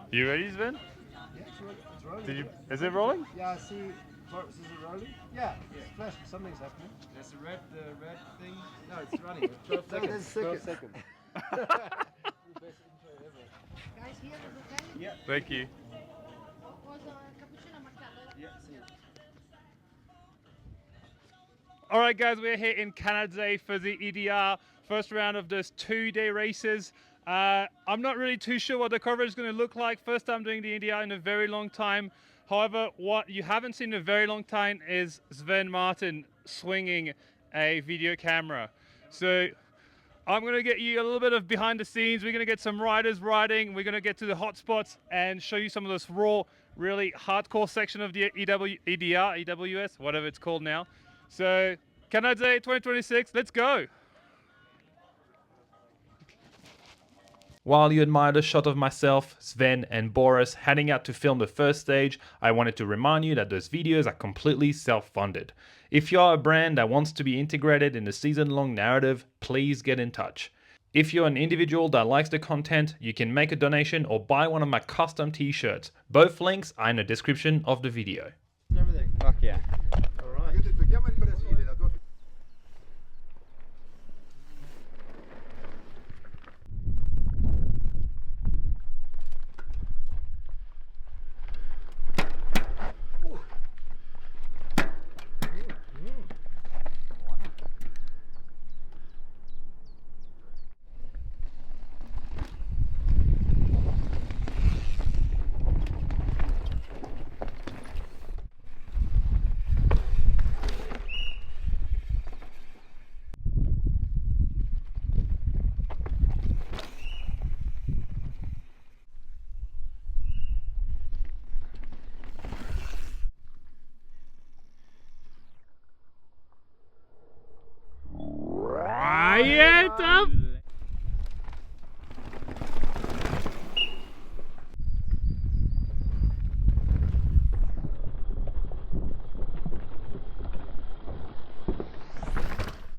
You ready, Sven? Yeah, it's rolling. Did you? Is it rolling? Yeah, I see. Is it rolling? Yeah, it's flashing. Something's happening. There's the red thing. No, it's running. 12 seconds. 12 seconds. Guys, here is okay? Yeah. Thank you. Was cappuccino macchiato? Yeah, see. All right, guys, we're here in Canazei for the EDR first round of this 2-day races. I'm not really too sure what the coverage is going to look like. First time doing the EDR in a very long time. However, what you haven't seen in a very long time is Sven Martin swinging a video camera. So I'm going to get you a little bit of behind the scenes. We're going to get some riders riding. We're going to get to the hot spots and show you some of this raw, really hardcore section of the EDR, EWS, whatever it's called now. So, Canazei 2026, let's go. While you admire the shot of myself, Sven and Boris heading out to film the first stage, I wanted to remind you that those videos are completely self-funded. If you are a brand that wants to be integrated in the season-long narrative, please get in touch. If you're an individual that likes the content, you can make a donation or buy one of my custom t-shirts. Both links are in the description of the video. Everything. Fuck yeah. All right.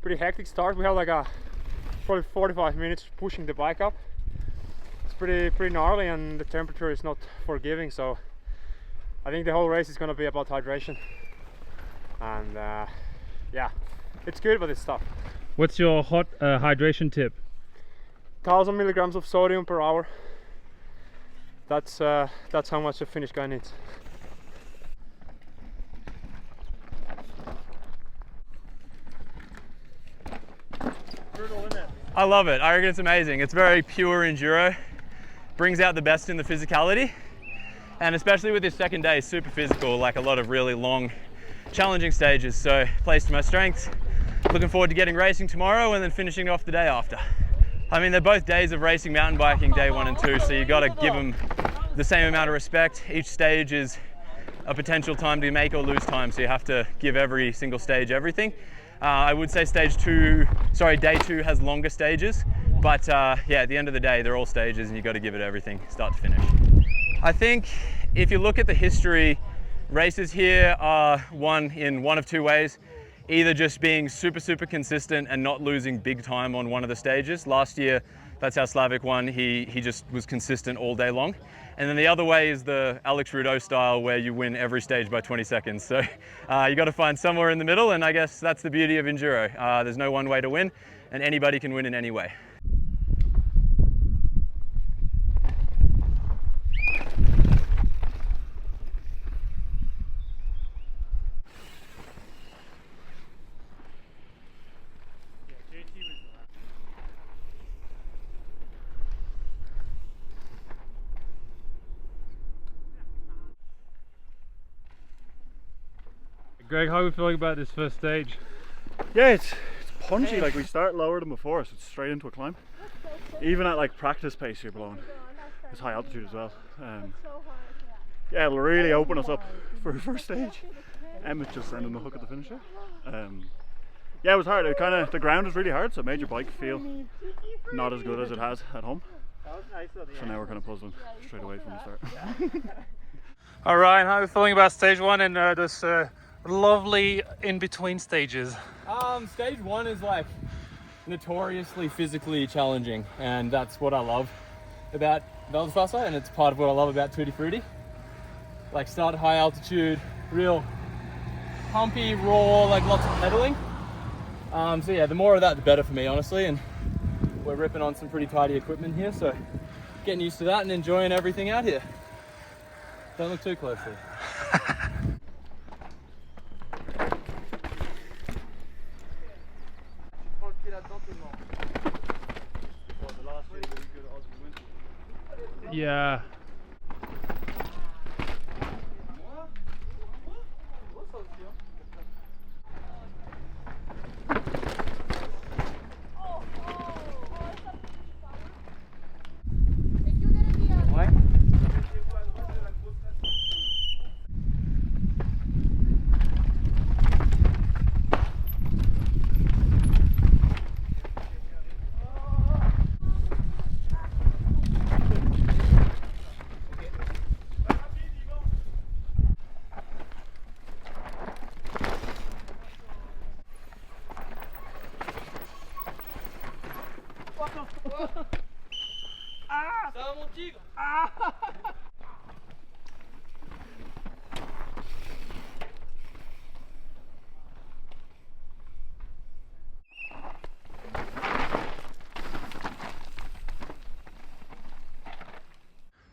Pretty hectic start. We have like probably 45 minutes pushing the bike up. It's pretty gnarly and the temperature is not forgiving, so I think the whole race is going to be about hydration. And yeah, it's good, but it's tough. What's your hot hydration tip? 1000 milligrams of sodium per hour. That's how much a Finnish guy needs. I love it. I reckon it's amazing. It's very pure enduro. Brings out the best in the physicality. And especially with this second day, super physical, like a lot of really long, challenging stages. So plays to my strengths. Looking forward to getting racing tomorrow and then finishing off the day after. I mean, they're both days of racing mountain biking, day 1 and 2, so you got to give them the same amount of respect. Each stage is a potential time to make or lose time, so you have to give every single stage everything. I would say day 2 has longer stages, but yeah, at the end of the day, they're all stages and you got to give it everything, start to finish. I think if you look at the history, races here are won in one of two ways. Either just being super consistent and not losing big time on one of the stages. Last year, that's how Slavik won. He just was consistent all day long. And then the other way is the Alex Rudeau style, where you win every stage by 20 seconds. So you got to find somewhere in the middle, and I guess that's the beauty of enduro. There's no one way to win, and anybody can win in any way. Greg, how are we feeling about this first stage? Yeah, it's punchy. Like, we start lower than before, so it's straight into a climb. Even at like practice pace, you're blowing. It's high altitude as well. Yeah, it'll really open us up for the first stage. Emmett's just sending the hook at the finisher. Yeah, it was hard. The ground was really hard, so it made your bike feel not as good as it has at home. So now we're kind of puzzling straight away from the start. All right, how are we feeling about stage 1 and this lovely in-between stages? Stage 1 is like notoriously physically challenging, and that's what I love. about Val di Fassa, and it's part of what I love about Tutti Frutti. Like start at high altitude, real pumpy, raw, like lots of pedaling. So yeah, the more of that, the better for me, honestly. And we're ripping on some pretty tidy equipment here, so getting used to that and enjoying everything out here. Don't look too closely. Yeah.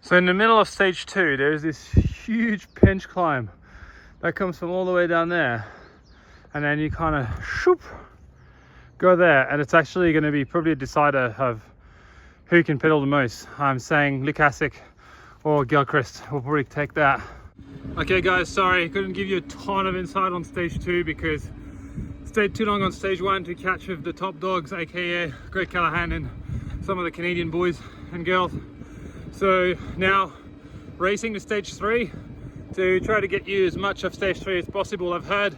So in the middle of stage 2, there's this huge pinch climb that comes from all the way down there, and then you kind of shoop, go there, and it's actually going to be probably a decider of who can pedal the most. I'm saying Lukasic or Gilchrist will probably take that. Okay guys, sorry, couldn't give you a ton of insight on stage 2 because stayed too long on stage 1 to catch with the top dogs, aka Greg Callahan and some of the Canadian boys and girls. So now racing to stage 3 to try to get you as much of stage 3 as possible. I've heard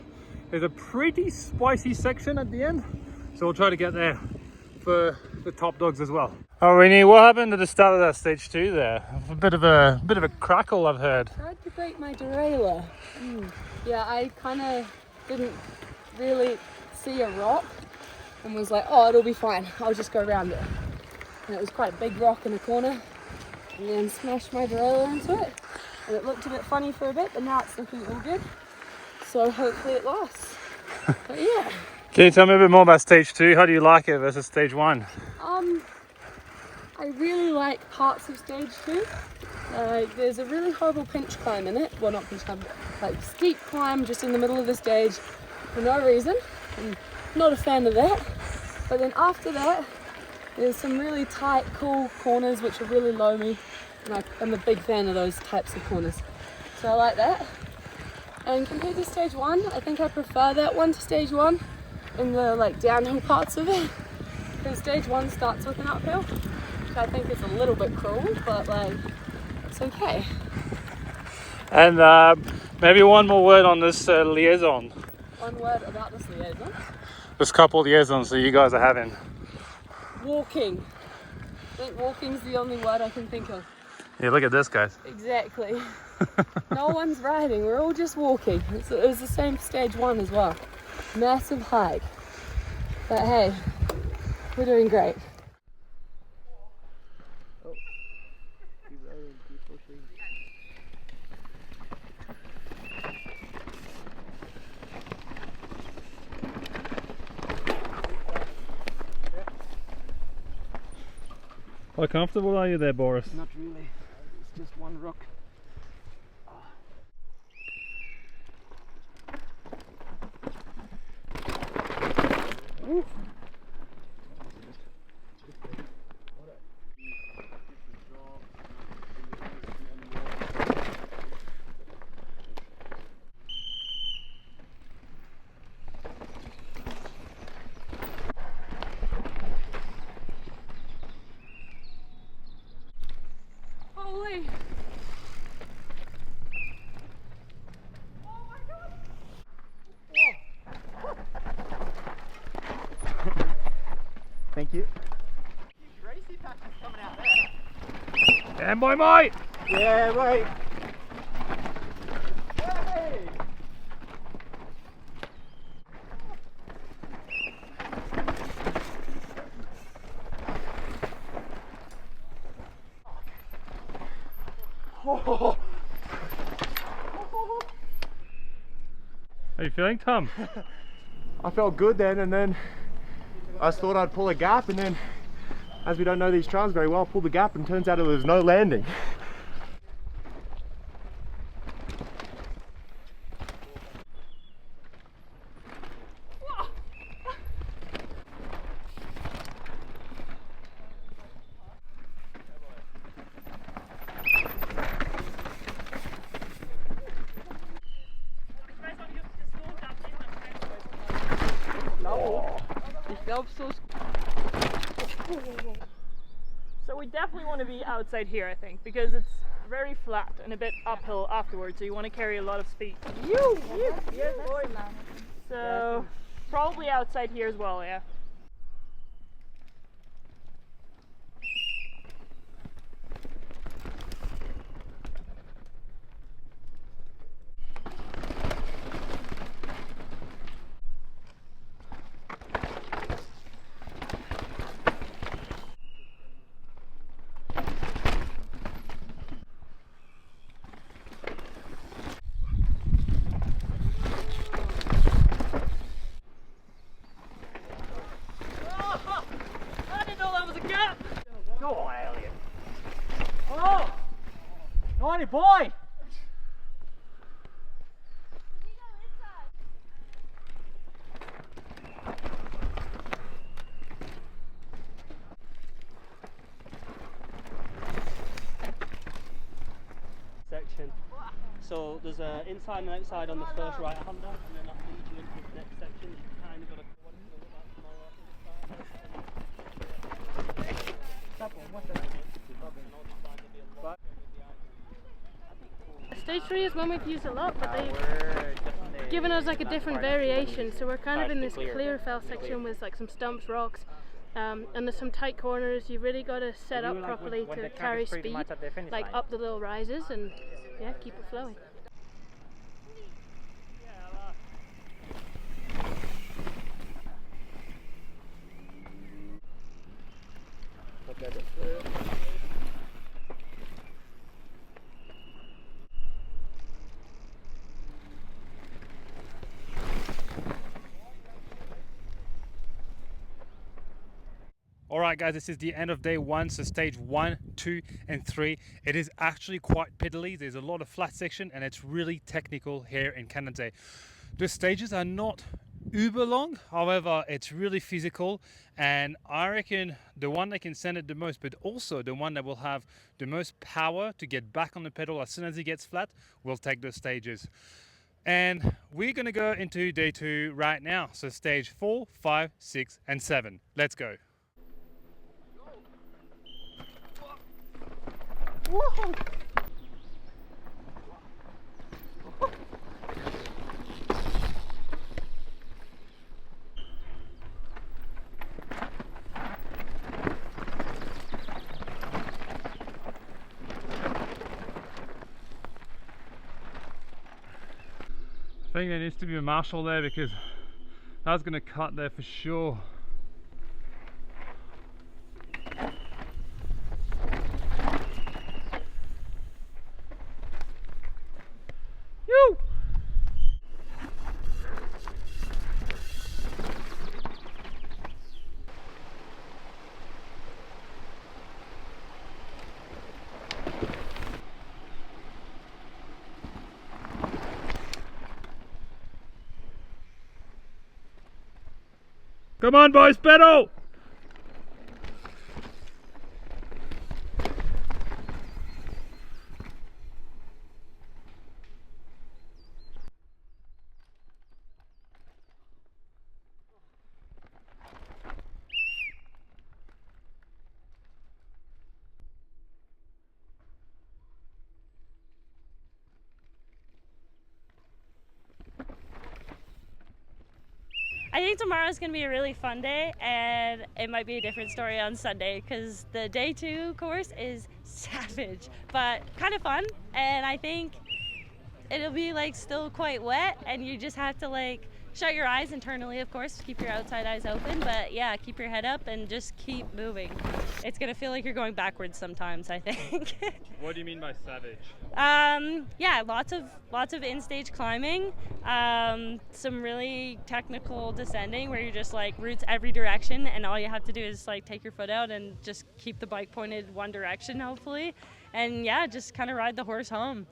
there's a pretty spicy section at the end, so we'll try to get there for the top dogs as well. Oh, Winnie, what happened at the start of that stage 2 there? A bit of a crackle, I've heard. Tried to break my derailleur. Yeah, I kind of didn't really see a rock and was like, oh, it'll be fine, I'll just go around it. And it was quite a big rock in a corner, and then smashed my derailleur into it. And it looked a bit funny for a bit, but now it's looking all good. So hopefully it lasts. But yeah. Can you tell me a bit more about stage 2? How do you like it versus stage 1? I really like parts of stage 2. There's a really horrible pinch climb in it. Well, not pinch climb, but like steep climb just in the middle of the stage for no reason. I'm not a fan of that. But then after that, there's some really tight, cool corners which are really loamy, and I'm a big fan of those types of corners. So I like that. And compared to stage 1, I think I prefer that one to stage 1 in the like downhill parts of it. Because stage 1 starts with an uphill, which I think is a little bit cruel, but like, it's okay. And maybe one more word on this liaison. One word about this liaison. This couple liaisons that you guys are having. Walking. I think walking's the only word I can think of. Yeah, look at this, guys. Exactly. No one's riding, we're all just walking. It was the same stage 1 as well. Massive hike. But hey, we're doing great. How comfortable are you there, Boris? Not really. It's just one rock. Holy! Thank you. And boy, mate! Yeah, right. How are you feeling, Tom? I felt good then, and then I just thought I'd pull a gap, and then, as we don't know these trails very well, pulled the gap, and turns out it was no landing. So we definitely want to be outside here, I think, because it's very flat and a bit uphill afterwards, so you want to carry a lot of speed. So probably outside here as well, yeah. Boy! Section. So there's an inside and outside on the first right hander, and then that leads you into the next section. You kind of got to. Stage 3 is one we've used a lot, but they've given us like a different variation. So we're kind of in this clear fell section with like some stumps, rocks, and there's some tight corners. You've really got to set up properly to carry speed, like up the little rises, and yeah, keep it flowing. Alright guys, this is the end of day 1, so stage 1, 2 and 3. It is actually quite piddly. There's a lot of flat section and it's really technical here in Canazei. The stages are not uber long, however it's really physical, and I reckon the one that can send it the most, but also the one that will have the most power to get back on the pedal as soon as it gets flat, will take those stages. And we're going to go into day 2 right now, so stage 4, 5, 6 and 7. Let's go. Woohoo! I think there needs to be a marshal there because that's going to cut there for sure. Come on boys, pedal! I think tomorrow's going to be a really fun day, and it might be a different story on Sunday because the day 2 course is savage, but kind of fun, and I think it'll be like still quite wet, and you just have to like shut your eyes internally, of course, keep your outside eyes open, but yeah, keep your head up and just keep moving. It's gonna feel like you're going backwards sometimes, I think. What do you mean by savage? Yeah, lots of in-stage climbing, some really technical descending where you're just like roots every direction, and all you have to do is like take your foot out and just keep the bike pointed one direction, hopefully, and yeah, just kind of ride the horse home.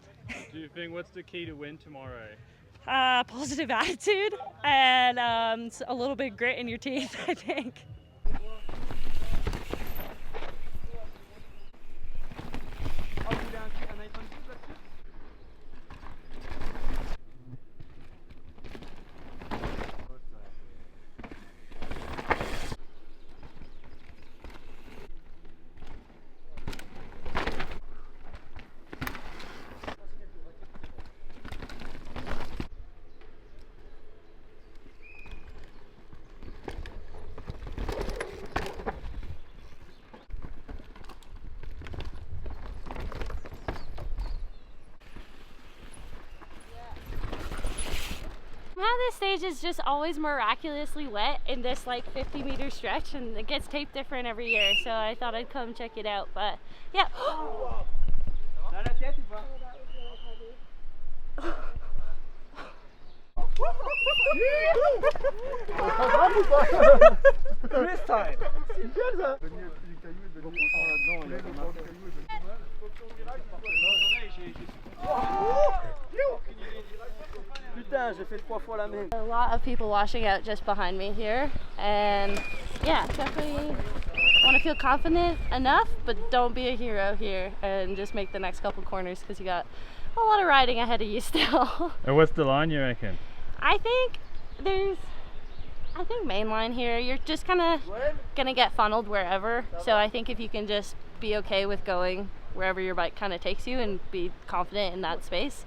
Do you think what's the key to win tomorrow? Positive attitude and a little bit of grit in your teeth, I think. This stage is just always miraculously wet in this like 50-meter stretch, and it gets taped different every year, so I thought I'd come check it out. But yeah. This time. Putain, j'ai fait 3 fois la même. A lot of people washing out just behind me here, and yeah, definitely want to feel confident enough, but don't be a hero here and just make the next couple corners because you got a lot of riding ahead of you still. And what's the line you reckon? I think main line here, you're just kind of gonna get funneled wherever, so I think if you can just be okay with going wherever your bike kind of takes you and be confident in that space.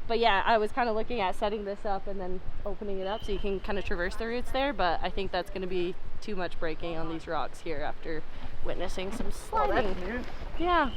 But yeah, I was kind of looking at setting this up and then opening it up so you can kind of traverse the routes there, but I think that's going to be too much braking on these rocks here after witnessing some sliding. Yeah.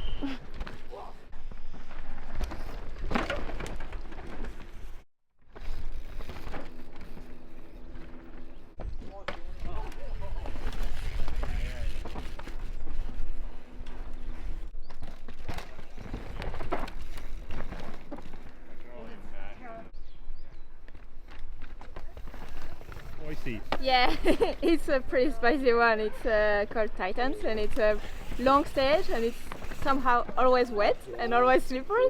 Yeah, it's a pretty spicy one. It's called Titans, and it's a long stage, and it's somehow always wet and always slippery.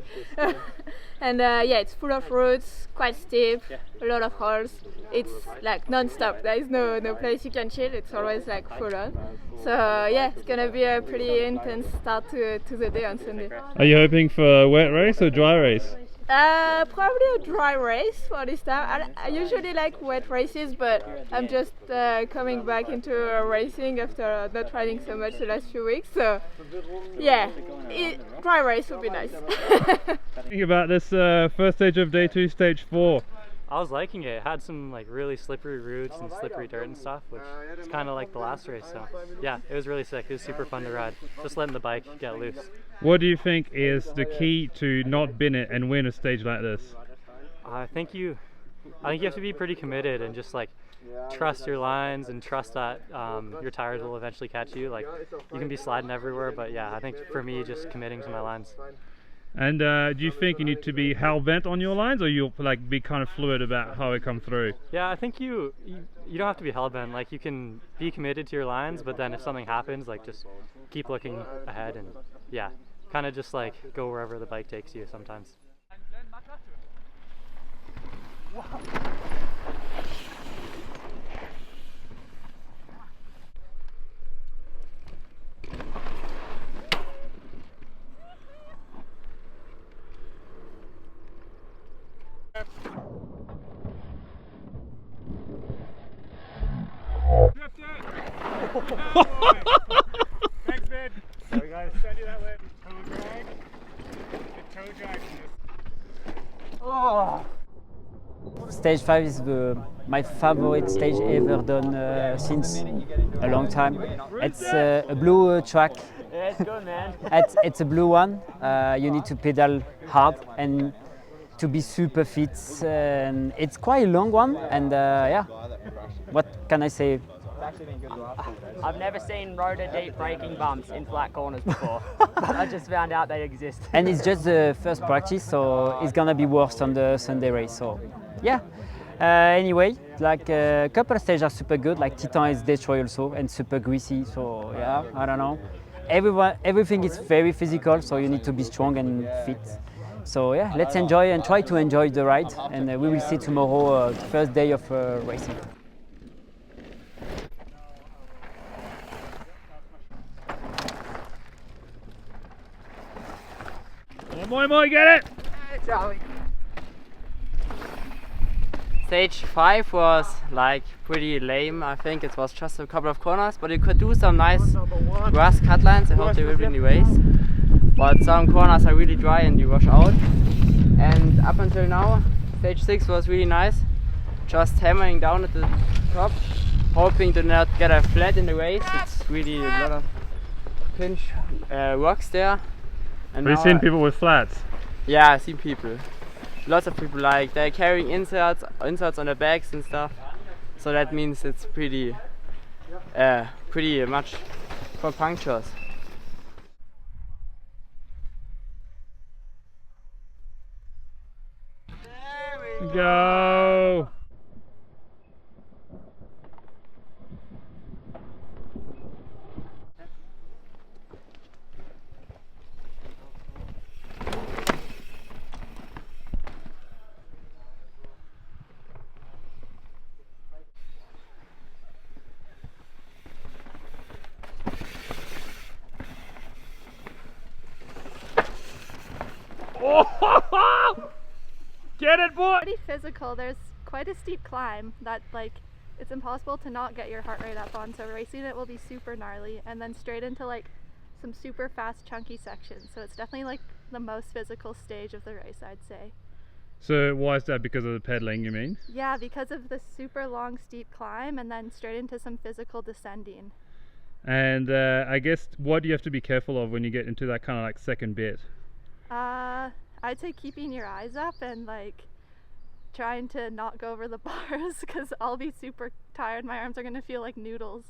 And yeah, it's full of roots, quite steep, a lot of holes. It's like non-stop. There is no place you can chill. It's always like full on. So yeah, it's gonna be a pretty intense start to the day on Sunday. Are you hoping for a wet race or dry race? Probably a dry race for this time. I usually like wet races, but I'm just coming back into racing after not riding so much the last few weeks. So yeah, dry race would be nice. Think about this first stage of day 2, stage 4. I was liking it. It had some like really slippery roots and slippery dirt and stuff, which is kind of like the last race. So yeah, it was really sick. It was super fun to ride. Just letting the bike get loose. What do you think is the key to not bin it and win a stage like this? I think you have to be pretty committed and just like trust your lines and trust that your tires will eventually catch you. Like you can be sliding everywhere, but yeah, I think for me, just committing to my lines. And do you think you need to be hell-bent on your lines, or you'll like be kind of fluid about how it comes through? Yeah, I think you don't have to be hell-bent. Like you can be committed to your lines, but then if something happens, like just keep looking ahead and yeah, kind of just like go wherever the bike takes you sometimes. Thanks, man. Sorry, guys. Send you that way. Toe drag. The toe drag. Oh. Stage 5 is my favorite stage ever done since a long time. It's a blue track. Yeah, it's good, man. It's a blue one. You need to pedal hard, and to be super fit. And it's quite a long one, and yeah, what can I say? I've never seen rotor deep braking bumps in flat corners before, but I just found out they exist. And it's just the first practice, so it's gonna be worse on the Sunday race. So yeah. Anyway, like a couple of stages are super good. Like Titan is destroy also and super greasy. So yeah, I don't know. Everything is very physical, so you need to be strong and fit. So yeah, let's enjoy and try to enjoy the ride, and we will see tomorrow, the first day of racing. Moi, get it! Charlie. Stage 5 was like pretty lame. I think it was just a couple of corners, but you could do some nice grass cut lines. I hope they will win the race. But some corners are really dry and you wash out. And up until now, stage 6 was really nice. Just hammering down at the top, hoping to not get a flat in the race. It's really a lot of pinch rocks there. Have you seen people with flats? Yeah, I've seen people. Lots of people, like they're carrying inserts on their bags and stuff. So that means it's pretty much for punctures. Go! Get it, boy! Pretty physical. There's quite a steep climb that it's impossible to not get your heart rate up on. So racing it will be super gnarly, and then straight into like some super fast chunky sections. So it's definitely like the most physical stage of the race, I'd say. So why is that? Because of the pedaling, you mean? Yeah, because of the super long steep climb and then straight into some physical descending. And I guess what do you have to be careful of when you get into that kind of like second bit? I'd say keeping your eyes up and like trying to not go over the bars, because I'll be super tired. My arms are gonna feel like noodles.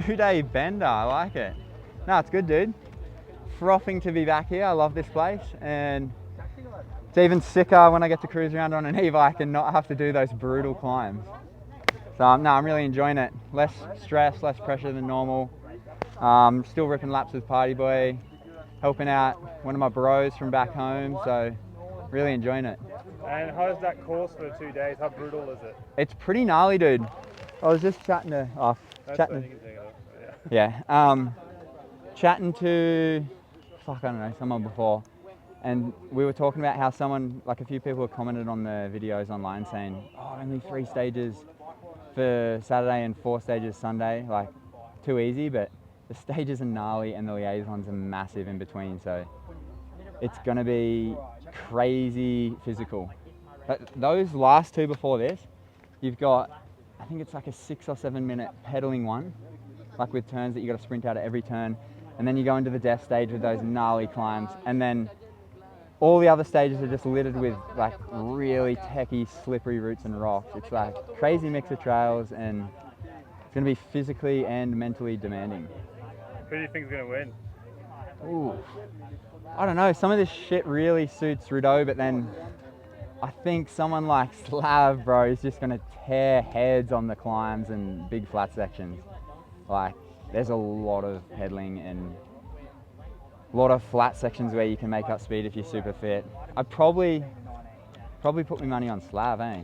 Two-day bender, I like it. No, it's good, dude. Frothing to be back here. I love this place, and it's even sicker when I get to cruise around on an e-bike and not have to do those brutal climbs. So no, I'm really enjoying it. Less stress, less pressure than normal. Still ripping laps with Party Boy, helping out one of my bros from back home, so really enjoying it. And how is that course for 2 days? How brutal is it? It's pretty gnarly, dude. I was just chatting to chatting to I don't know, someone before, and we were talking about how a few people have commented on the videos online saying, oh, only 3 stages for Saturday and 4 stages Sunday, like too easy, but the stages are gnarly and the liaisons are massive in between, so it's gonna be crazy physical. But those last 2 before this, you've got, I think it's like a 6 or 7 minute pedaling one, like with turns that you got to sprint out at every turn, and then you go into the death stage with those gnarly climbs, and then all the other stages are just littered with like really techy, slippery roots and rocks. It's like crazy mix of trails, and it's going to be physically and mentally demanding. Who do you think is going to win? Ooh, I don't know. Some of this shit really suits Rideau, but then I think someone like Slav, bro, is just gonna tear heads on the climbs and big flat sections. Like, there's a lot of pedaling and a lot of flat sections where you can make up speed if you're super fit. I'd probably put my money on Slav, eh?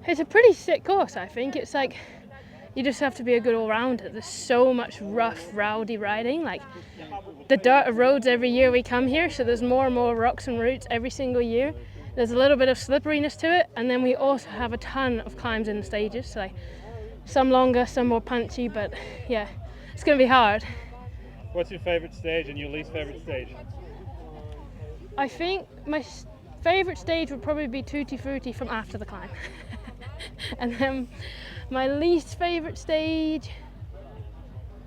It's a pretty sick course, I think. It's like, you just have to be a good all-rounder. There's so much rough, rowdy riding. Like, the dirt roads every year we come here, so there's more and more rocks and roots every single year. There's a little bit of slipperiness to it, and then we also have a ton of climbs in the stages. So like, some longer, some more punchy, but yeah, it's gonna be hard. What's your favourite stage and your least favourite stage? I think my favourite stage would probably be Tutti Frutti from after the climb. And then my least favourite stage,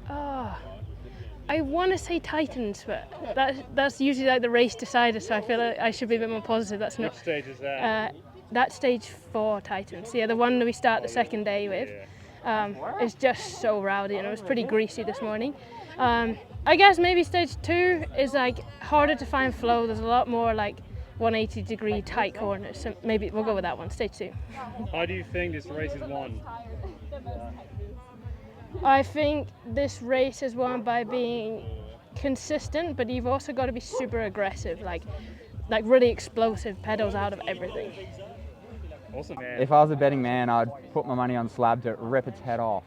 I want to say Titans, but that's usually like the race decider, so I feel like I should be a bit more positive. That's not. Which stage is that? That's stage 4 Titans. Yeah, the one that we start the second day with. It's just so rowdy, and it was pretty greasy this morning. I guess maybe stage 2 is like harder to find flow. There's a lot more like 180-degree tight corners, so maybe we'll go with that one, stage 2. How do you think this race is won? I think this race is won by being consistent, but you've also got to be super aggressive, like really explosive pedals out of everything. Awesome, man. If I was a betting man, I'd put my money on Slab to rip its head off.